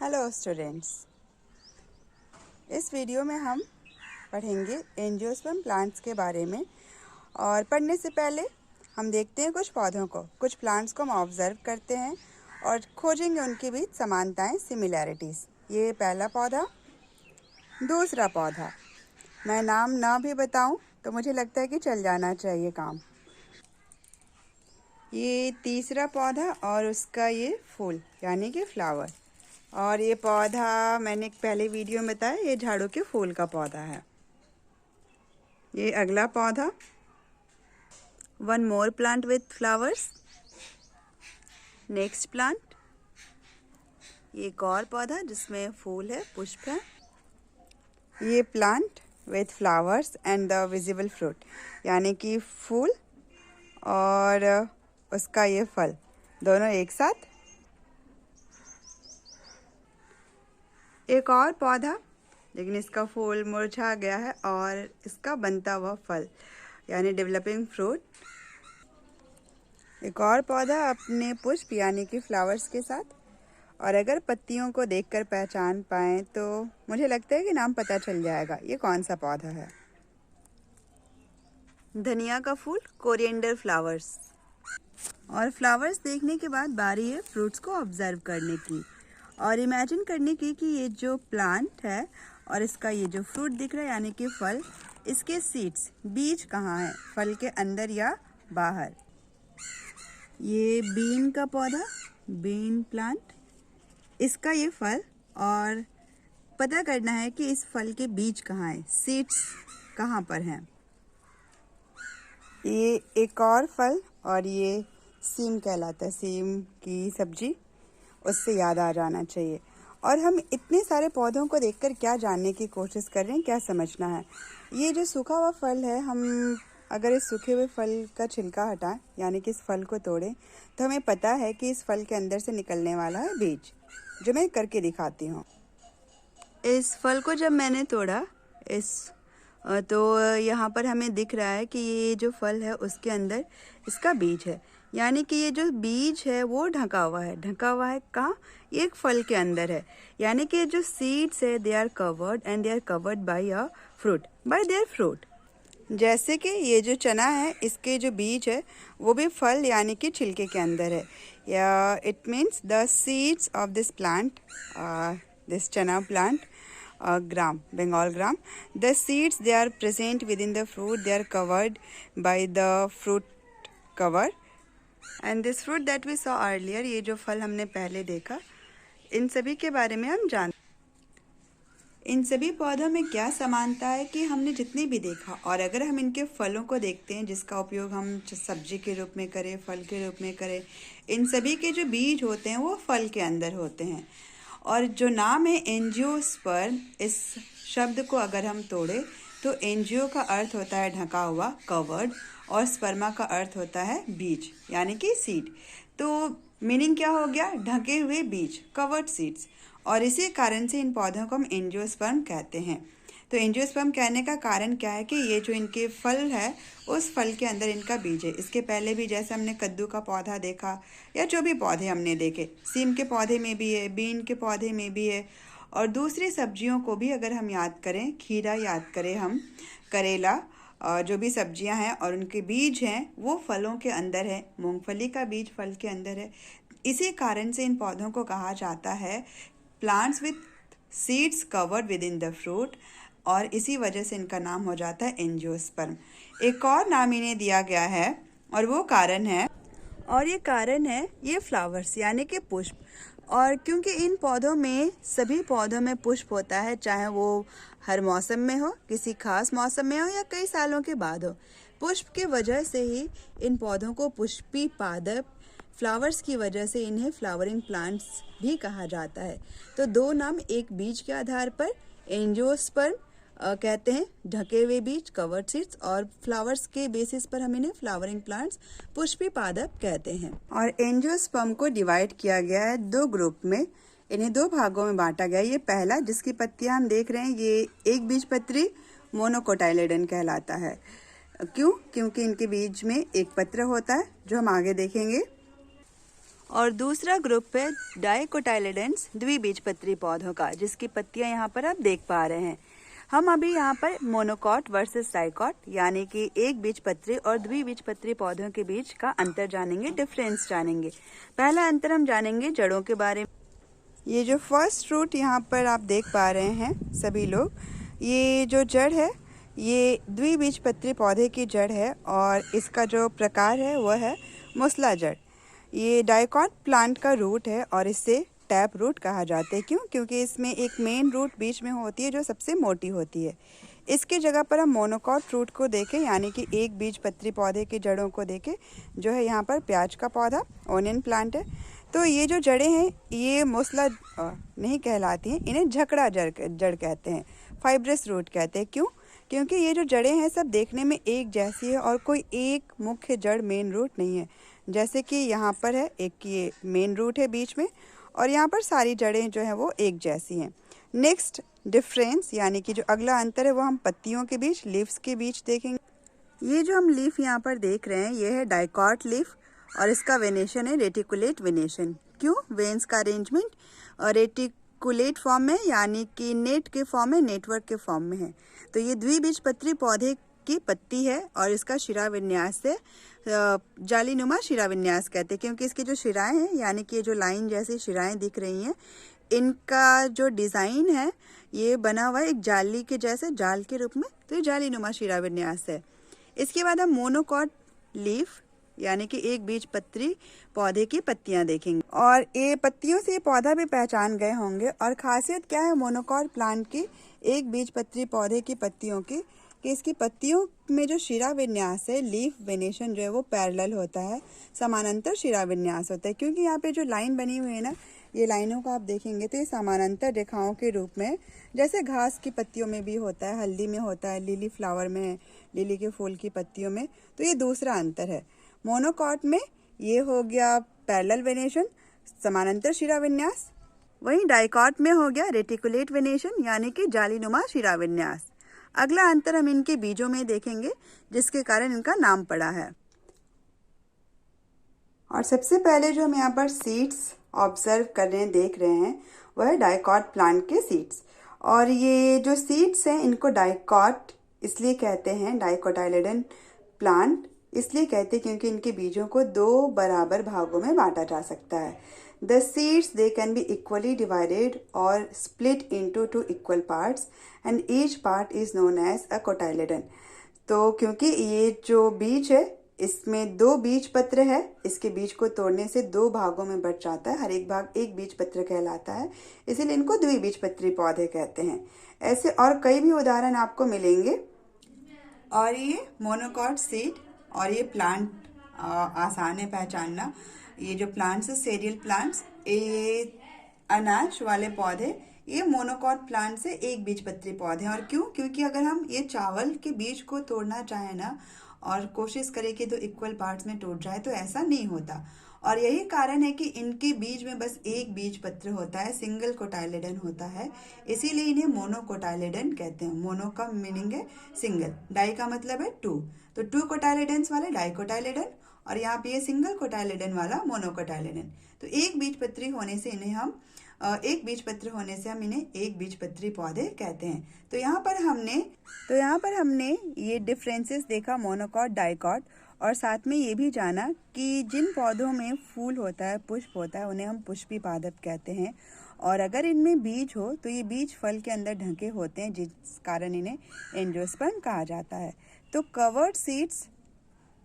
Hello students, इस video में हम पढ़ेंगे एंजियोस्पर्म प्लांट्स के बारे में। और पढ़ने से पहले हम देखते हैं कुछ पौधों को, कुछ प्लांट्स को हम ऑब्जर्व करते हैं और खोजेंगे उनके बीच समानताएं, सिमिलैरिटीज़। ये पहला पौधा। दूसरा पौधा, मैं नाम ना भी बताऊं तो मुझे लगता है कि चल जाना चाहिए काम। ये तीसरा पौधा और उसका ये फूल यानी कि फ्लावर। और ये पौधा मैंने पहले वीडियो में बताया, ये झाड़ू के फूल का पौधा है। ये अगला पौधा, one more plant with flowers. Next plant, ये एक और पौधा जिसमें फूल है, पुष्प है। ये plant with flowers and the visible fruit यानी कि फूल और उसका ये फल, दोनों एक साथ। एक और पौधा लेकिन इसका फूल मुरझा गया है और इसका बनता हुआ फल यानी डेवलपिंग फ्रूट। एक और पौधा अपने पुष्प यानी कि फ्लावर्स के साथ। और अगर पत्तियों को देखकर पहचान पाएं तो मुझे लगता है कि नाम पता चल जाएगा ये कौन सा पौधा है। धनिया का फूल, कोरिएंडर फ्लावर्स। और फ्लावर्स देखने के बाद बारी है फ्रूट्स को ऑब्जर्व करने की और इमेजिन करने की कि ये जो प्लांट है और इसका ये जो फ्रूट दिख रहा है यानी कि फल, इसके सीड्स, बीज कहाँ है, फल के अंदर या बाहर। ये बीन का पौधा, बीन प्लांट, इसका ये फल और पता करना है कि इस फल के बीज कहाँ है, सीड्स कहाँ पर हैं। ये एक और फल और ये सीम कहलाता है, सीम की सब्जी, उससे याद आ जाना चाहिए। और हम इतने सारे पौधों को देखकर क्या जानने की कोशिश कर रहे हैं, क्या समझना है। ये जो सूखा हुआ फल है, हम अगर इस सूखे हुए फल का छिलका हटाएं यानी कि इस फल को तोड़ें तो हमें पता है कि इस फल के अंदर से निकलने वाला है बीज, जो मैं करके दिखाती हूँ। इस फल को जब मैंने तोड़ा तो यहाँ पर हमें दिख रहा है कि ये जो फल है उसके अंदर इसका बीज है, यानी कि ये जो बीज है वो ढका हुआ है। ढका हुआ है कहाँ? ये एक फल के अंदर है, यानी कि जो सीड्स है they are covered and they are covered by a fruit, by their fruit. जैसे कि ये जो चना है, इसके जो बीज है वो भी फल यानी कि छिलके के अंदर है। या it means the seeds of this plant, this चना plant, gram, Bengal gram. The seeds, they are present within the fruit. They are covered by the fruit cover. And this fruit that we saw earlier, ये जो फल हमने पहले देखा, इन सभी के बारे में हम जानते। इन सभी पौधों में क्या समानता है कि हमने जितनी भी देखा और अगर हम इनके फलों को देखते हैं जिसका उपयोग हम सब्जी के रूप में करें, फल के रूप में करें, इन सभी के जो बीज होते हैं वो फल के अंदर होते हैं। और जो नाम है एंजियोस्पर्म, इस शब्द को अगर हम तोड़े तो एंजियो का अर्थ होता है ढका हुआ, कवर्ड, और स्पर्मा का अर्थ होता है बीज यानी कि सीड। तो मीनिंग क्या हो गया? ढके हुए बीज, कवर्ड सीड्स। और इसी कारण से इन पौधों को हम एंजियोस्पर्म कहते हैं। तो एंजियोस्पर्म कहने का कारण क्या है कि ये जो इनके फल है उस फल के अंदर इनका बीज है। इसके पहले भी जैसे हमने कद्दू का पौधा देखा या जो भी पौधे हमने देखे, सीम के पौधे में भी है, बीन के पौधे में भी है। और दूसरी सब्जियों को भी अगर हम याद करें, खीरा याद करें हम, करेला, और जो भी सब्जियां हैं और उनके बीज हैं वो फलों के अंदर है। मूंगफली का बीज फल के अंदर है। इसी कारण से इन पौधों को कहा जाता है plants with seeds covered with in the fruit, और इसी वजह से इनका नाम हो जाता है एंजियोस्पर्म। एक और नाम इन्हें दिया गया है और वो कारण है, और ये कारण है ये फ्लावर्स यानी कि पुष्प। और क्योंकि इन पौधों में, सभी पौधों में पुष्प होता है, चाहे वो हर मौसम में हो, किसी खास मौसम में हो या कई सालों के बाद हो, पुष्प की वजह से ही इन पौधों को पुष्पी पादप, फ्लावर्स की वजह से इन्हें फ्लावरिंग प्लांट्स भी कहा जाता है। तो दो नाम एक बीज के आधार पर, एंजियोस्पर्म कहते हैं ढके हुए बीज, कवर्ड सीड्स, और फ्लावर्स के बेसिस पर हम इन्हें फ्लावरिंग प्लांट्स, पुष्पी पादप कहते हैं। और एंजियोस्पर्म को डिवाइड किया गया है दो ग्रुप में, इन्हें दो भागों में बांटा गया है। ये पहला जिसकी पत्तियां हम देख रहे हैं, ये एक बीजपत्री मोनोकोटाइलेडन कहलाता है। क्यों? क्योंकि इनके बीज में एक पत्र होता है जो हम आगे देखेंगे। और दूसरा ग्रुप है डाइकोटाइलिडेंस द्विबीजपत्री पौधों का, जिसकी पत्तियां यहाँ पर आप देख पा रहे हैं। हम अभी यहाँ पर मोनोकॉट वर्सेस डाइकॉट यानी कि एक बीजपत्री और द्विबीजपत्री पौधों के बीच का अंतर जानेंगे, डिफरेंस जानेंगे। पहला अंतर हम जानेंगे जड़ों के बारे में। ये जो फर्स्ट रूट यहाँ पर आप देख पा रहे हैं सभी लोग, ये जो जड़ है ये द्विबीजपत्री पौधे की जड़ है और इसका जो प्रकार है वह है मुसला जड़। ये डाइकॉट प्लांट का रूट है और इसे टैप रूट कहा जाता है। क्यों? क्योंकि इसमें एक मेन रूट बीच में होती है जो सबसे मोटी होती है। इसकी जगह पर हम मोनोकॉट रूट को देखें यानी कि एक बीजपत्री पौधे की जड़ों को देखें, जो है यहाँ पर प्याज का पौधा, ओनियन प्लांट है। तो ये जो जड़ें हैं ये मुसला नहीं कहलाती हैं, इन्हें झकड़ा जड़ कहते हैं, फाइब्रस रूट कहते हैं। क्यों? क्योंकि ये जो जड़ें हैं सब देखने में एक जैसी है और कोई एक मुख्य जड़ मेन रूट नहीं है। जैसे कि यहाँ पर है एक ये मेन रूट है बीच में और यहाँ पर सारी जड़ें जो हैं वो एक जैसी हैं। नेक्स्ट डिफरेंस यानी कि जो अगला अंतर है वो हम पत्तियों के बीच, लीव्स के बीच देखेंगे। ये जो हम लीफ यहाँ पर देख रहे हैं ये है डाइकॉट लीफ और इसका वेनेशन है रेटिकुलेट वेनेशन। क्यों? वेन्स का अरेंजमेंट और रेटिकुलेट फॉर्म में यानी कि नेट के फॉर्म में, नेटवर्क के फॉर्म में है। तो ये द्विबीजपत्री पौधे की पत्ती है और इसका शिरा विन्यास है जालीनुमा शिरा विन्यास कहते हैं, क्योंकि इसकी जो शिराएं हैं यानी कि जो लाइन जैसी शिराएं दिख रही हैं, इनका जो डिज़ाइन है ये बना हुआ है एक जाली के जैसे, जाल के रूप में। तो ये जालीनुमा शिरा विन्यास है। इसके बाद हम मोनोकॉट लीफ यानी कि एक बीजपत्री पौधे की पत्तियां देखेंगे और ये पत्तियों से पौधा भी पहचान गए होंगे। और खासियत क्या है मोनोकॉट प्लांट की एक बीजपत्री पौधे की पत्तियों की, कि इसकी पत्तियों में जो शिरा विन्यास है, लीफ वेनेशन जो है वो पैरेलल होता है, समानांतर शिरा विन्यास होता है। क्योंकि यहाँ पे जो लाइन बनी हुई है ना, ये लाइनों को आप देखेंगे तो ये समानांतर रेखाओं के रूप में, जैसे घास की पत्तियों में भी होता है, हल्दी में होता है, लिली फ्लावर में, लिली के फूल की पत्तियों में। तो ये दूसरा अंतर है। मोनोकॉट में ये हो गया पैरेलल वेनेशन, समानांतर शिरा विन्यास। वहीं डाइकॉट में हो गया रेटिकुलेट वेनेशन यानी कि जालीनुमा शिरा विन्यास। अगला अंतर हम इनके बीजों में देखेंगे जिसके कारण इनका नाम पड़ा है। और सबसे पहले जो हम यहाँ पर सीड्स ऑब्जर्व कर रहे हैं, देख रहे हैं, वह है डाइकॉट प्लांट के सीड्स। और ये जो सीड्स हैं इनको डाइकॉट इसलिए कहते हैं, डाइकोटाइलिडन प्लांट इसलिए कहते हैं क्योंकि इनके बीजों को दो बराबर भागों में बांटा जा सकता है। The seeds they can be equally divided or split into two equal parts and each part is known as a cotyledon। तो क्योंकि ये जो बीज है इसमें दो बीज पत्र है, इसके बीज को तोड़ने से दो भागों में बट जाता है, हर एक भाग एक बीज पत्र कहलाता है, इसीलिए इनको द्विबीजपत्री पौधे कहते हैं। ऐसे और कई भी उदाहरण आपको मिलेंगे। और ये मोनोकॉट सीड और ये प्लांट आसान है पहचानना। ये जो प्लांट्स है सीरियल प्लांट्स, ये अनाज वाले पौधे, ये मोनोकॉट प्लांट से एक बीजपत्री पौधे हैं। और क्यों? क्योंकि अगर हम ये चावल के बीज को तोड़ना चाहें ना और कोशिश करें कि दो इक्वल पार्ट्स में टूट जाए तो ऐसा नहीं होता। और यही कारण है कि इनके बीज में बस एक बीज पत्र होता है, सिंगल कोटाइलेडन होता है, इसीलिए इन्हें मोनोकोटाइलेडन कहते हैं। मोनो का मीनिंग है सिंगल, डाई का मतलब है टू, तो टू कोटाइलेडन्स वाले डाइकोटाइलेडन और यहाँ पे ये सिंगल कोटाइलेडन वाला मोनोकोटाइलेडन। तो एक बीजपत्री होने से इन्हें हम एक बीजपत्री पौधे कहते हैं। तो यहाँ पर हमने ये डिफरेंसेस देखा मोनोकॉट, डाइकॉट, और साथ में ये भी जाना कि जिन पौधों में फूल होता है, पुष्प होता है, उन्हें हम पुष्पी पादप कहते हैं। और अगर इनमें बीज हो तो ये बीज फल के अंदर ढके होते हैं, जिस कारण इन्हें एंजियोस्पर्म कहा जाता है। तो कवर्ड सीड्स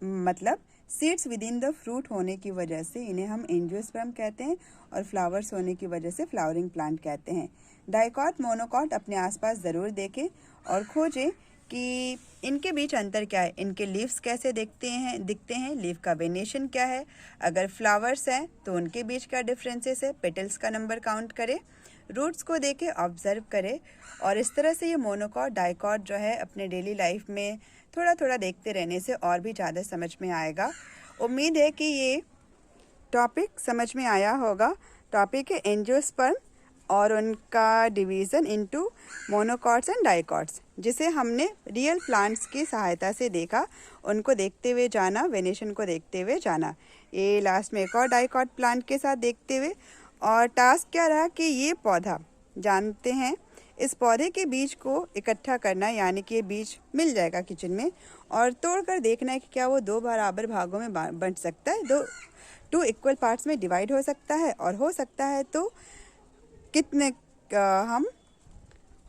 मतलब seeds with in the fruit होने की वजह से इन्हें हम एंजियोस्पर्म कहते हैं और फ्लावर्स होने की वजह से फ्लावरिंग प्लांट कहते हैं। डाइकॉट, मोनोकॉट अपने आसपास ज़रूर देखें और खोजें कि इनके बीच अंतर क्या है, इनके लीव्स कैसे दिखते हैं, लीफ का वेनेशन क्या है, अगर फ्लावर्स हैं तो उनके बीच क्या डिफरेंसेस है, पेटल्स का नंबर काउंट करें, रूट्स को देखें, ऑब्जर्व करें। और इस तरह से ये मोनोकॉट, डाइकॉट जो है अपने डेली लाइफ में थोड़ा थोड़ा देखते रहने से और भी ज़्यादा समझ में आएगा। उम्मीद है कि ये टॉपिक समझ में आया होगा। टॉपिक है एंजियोस्पर्म। और उनका division into monocots and dicots, जिसे हमने रियल प्लांट्स की सहायता से देखा, उनको देखते हुए जाना, वेनेशन को देखते हुए जाना। ये लास्ट में एक और डाइकॉट प्लांट के साथ देखते हुए, और टास्क क्या रहा कि ये पौधा जानते हैं, इस पौधे के बीज को इकट्ठा करना, यानी कि ये बीज मिल जाएगा किचन में, और तोड़कर देखना है कि क्या वो 2 बराबर भागों में बंट सकता है, 2 इक्वल पार्ट्स में डिवाइड हो सकता है, और हो सकता है तो कितने हम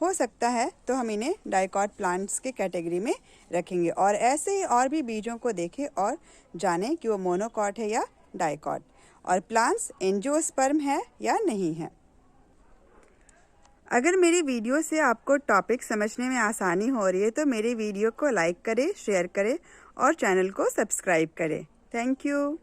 हो सकता है तो हम इन्हें डाइकॉट प्लांट्स के कैटेगरी में रखेंगे। और ऐसे ही और भी बीजों को देखें और जानें कि वो मोनोकॉट है या डाइकॉट, और प्लांट्स एंजियोस्पर्म है या नहीं है। अगर मेरी वीडियो से आपको टॉपिक समझने में आसानी हो रही है तो मेरी वीडियो को लाइक करें, शेयर करें और चैनल को सब्सक्राइब करें। Thank you.